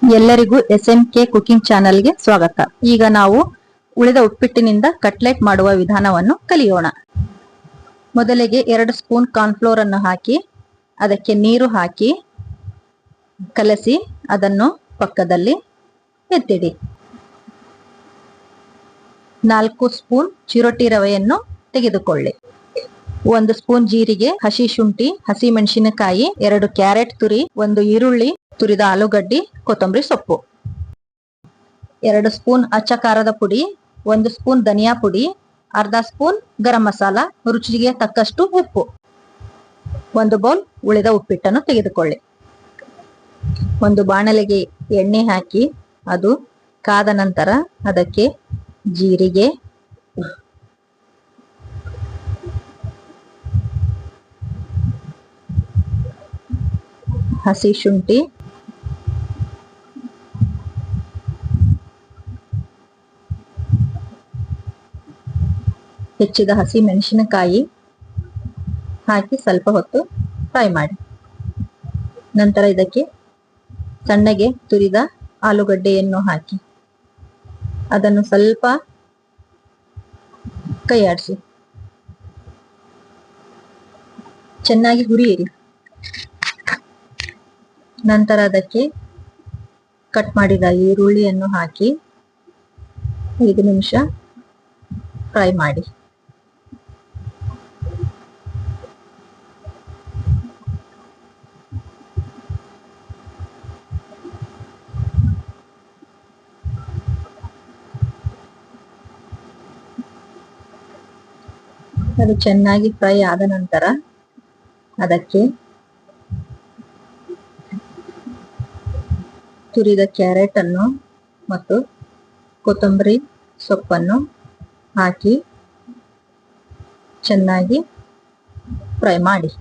ಎಲ್ಲರಿಗೂ SMK cooking ಚಾನೆಲ್ಗೆ ಸ್ವಾಗತ. ಈಗ ನಾವು ಉಳಿದ ಉಪ್ಪಿಟ್ಟಿನಿಂದ ಕಟ್ಲೆಟ್ ಮಾಡುವ ವಿಧಾನವನ್ನು ಕಲಿಯೋಣ. ಮೊದಲಿಗೆ 2 ಸ್ಪೂನ್ ಕಾರ್ನ್ಫ್ಲೋರ್ ಅನ್ನು ಹಾಕಿ ಅದಕ್ಕೆ ನೀರು ಹಾಕಿ ಕಲಸಿ ಅದನ್ನು ಪಕ್ಕದಲ್ಲಿ ಎತ್ತಿಡಿ. 4 ಸ್ಪೂನ್ ಚಿರೋಟಿ ರವೆಯನ್ನು ತೆಗೆದುಕೊಳ್ಳಿ. 1 ಸ್ಪೂನ್ ಜೀರಿಗೆ, ಹಸಿ ಶುಂಠಿ, ಹಸಿ ಮೆಣಸಿನಕಾಯಿ, 2 ಕ್ಯಾರೆಟ್ ತುರಿ, 1 ಈರುಳ್ಳಿ, ತುರಿದ ಆಲೂಗಡ್ಡಿ, ಕೊತ್ತಂಬರಿ ಸೊಪ್ಪು, 2 ಸ್ಪೂನ್ ಅಚ್ಚ ಖಾರದ ಪುಡಿ, 1 ಸ್ಪೂನ್ ಧನಿಯಾ ಪುಡಿ, ಅರ್ಧ ಸ್ಪೂನ್ ಗರಂ ಮಸಾಲ, ರುಚಿಗೆ ತಕ್ಕಷ್ಟು ಉಪ್ಪು. 1 ಬೌಲ್ ಉಳಿದ ಉಪ್ಪಿಟ್ಟನ್ನು ತೆಗೆದುಕೊಳ್ಳಿ. ಒಂದು ಬಾಣಲೆಗೆ ಎಣ್ಣೆ ಹಾಕಿ ಅದು ಕಾದ ನಂತರ ಅದಕ್ಕೆ ಜೀರಿಗೆ, ಹಸಿ ಶುಂಠಿ, ಹೆಚ್ಚಿದ ಹಸಿ ಮೆಣಸಿನಕಾಯಿ ಹಾಕಿ ಸ್ವಲ್ಪ ಹೊತ್ತು ಫ್ರೈ ಮಾಡಿ. ನಂತರ ಇದಕ್ಕೆ ಸಣ್ಣಗೆ ತುರಿದ ಆಲೂಗಡ್ಡೆಯನ್ನು ಹಾಕಿ ಅದನ್ನು ಸ್ವಲ್ಪ ಕೈಯಾಡಿಸಿ ಚೆನ್ನಾಗಿ ಹುರಿಯಿರಿ. ನಂತರ ಅದಕ್ಕೆ ಕಟ್ ಮಾಡಿದ ಈರುಳ್ಳಿಯನ್ನು ಹಾಕಿ 5 ನಿಮಿಷ ಫ್ರೈ ಮಾಡಿ. ಅದು ಚೆನ್ನಾಗಿ ಫ್ರೈ ಆದ ನಂತರ ಅದಕ್ಕೆ ತುರಿದ ಕ್ಯಾರೆಟ್ ಅನ್ನು ಮತ್ತು ಕೊತ್ತಂಬರಿ ಸೊಪ್ಪನ್ನು ಹಾಕಿ ಚೆನ್ನಾಗಿ ಫ್ರೈ ಮಾಡಿ.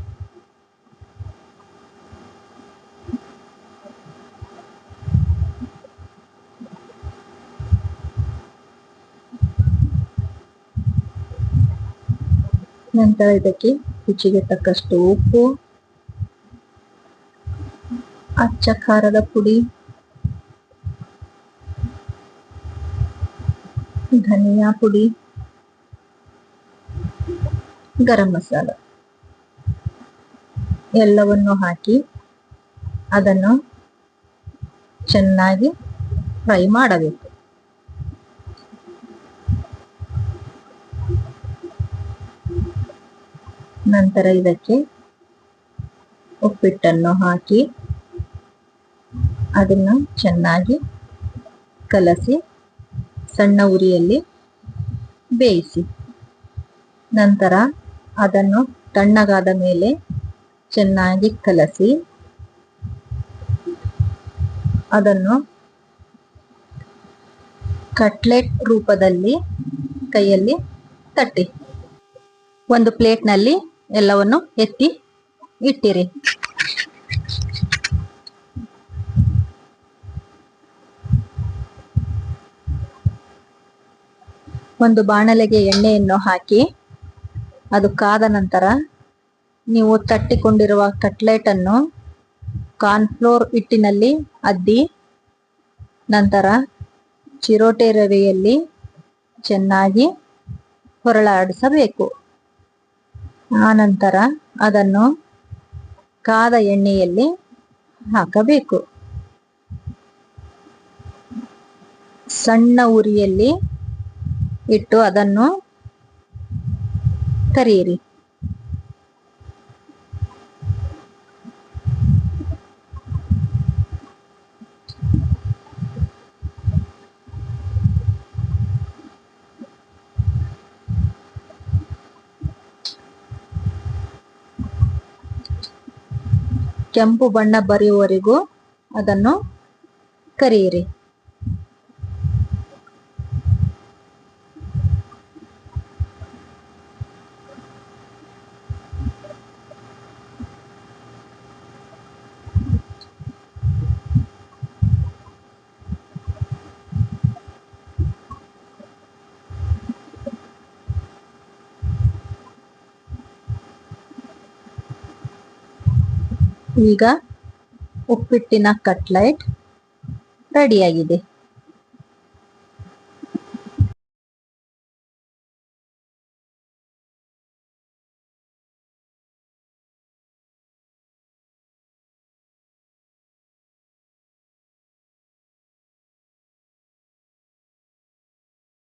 ನಂತರ ಇದಕ್ಕೆ ರುಚಿಗೆ ತಕ್ಕಷ್ಟು ಉಪ್ಪು, ಅಚ್ಚ ಖಾರದ ಪುಡಿ, ಧನಿಯಾ ಪುಡಿ, ಗರಂ ಮಸಾಲ ಎಲ್ಲವನ್ನು ಹಾಕಿ ಅದನ್ನು ಚೆನ್ನಾಗಿ ಫ್ರೈ ಮಾಡಬೇಕು. ನಂತರ ಇದಕ್ಕೆ ಉಪ್ಪಿಟ್ಟನ್ನು ಹಾಕಿ ಅದನ್ನು ಚೆನ್ನಾಗಿ ಕಲಸಿ ಸಣ್ಣ ಉರಿಯಲ್ಲಿ ಬೇಯಿಸಿ. ನಂತರ ಅದನ್ನು ತಣ್ಣಗಾದ ಮೇಲೆ ಚೆನ್ನಾಗಿ ಕಲಸಿ ಅದನ್ನು ಕಟ್ಲೆಟ್ ರೂಪದಲ್ಲಿ ಕೈಯಲ್ಲಿ ತಟ್ಟಿ ಒಂದು ಪ್ಲೇಟ್ನಲ್ಲಿ ಎಲ್ಲವನ್ನು ಎತ್ತಿ ಇಟ್ಟಿರಿ. ಒಂದು ಬಾಣಲೆಗೆ ಎಣ್ಣೆಯನ್ನು ಹಾಕಿ ಅದು ಕಾದ ನಂತರ ನೀವು ತಟ್ಟಿಕೊಂಡಿರುವ ಕಟ್ಲೆಟ್ ಅನ್ನು ಕಾರ್ನ್ಫ್ಲೋರ್ ಹಿಟ್ಟಿನಲ್ಲಿ ಅದ್ದಿ ನಂತರ ಚಿರೋಟಿ ರವೆಯಲ್ಲಿ ಚೆನ್ನಾಗಿ ಹೊರಳಾಡಿಸಬೇಕು. ಆ ನಂತರ ಅದನ್ನು ಕಾದ ಎಣ್ಣೆಯಲ್ಲಿ ಹಾಕಬೇಕು. ಸಣ್ಣ ಉರಿಯಲ್ಲಿ ಇಟ್ಟು ಅದನ್ನು ಕರಿಯಿರಿ. ಕೆಂಪು ಬಣ್ಣ ಬರೆಯುವವರೆಗೂ ಅದನ್ನು ಕರಿಯಿರಿ. ಈಗ ಉಪ್ಪಿಟ್ಟಿನ ಕಟ್ಲೆಟ್ ರೆಡಿಯಾಗಿದೆ.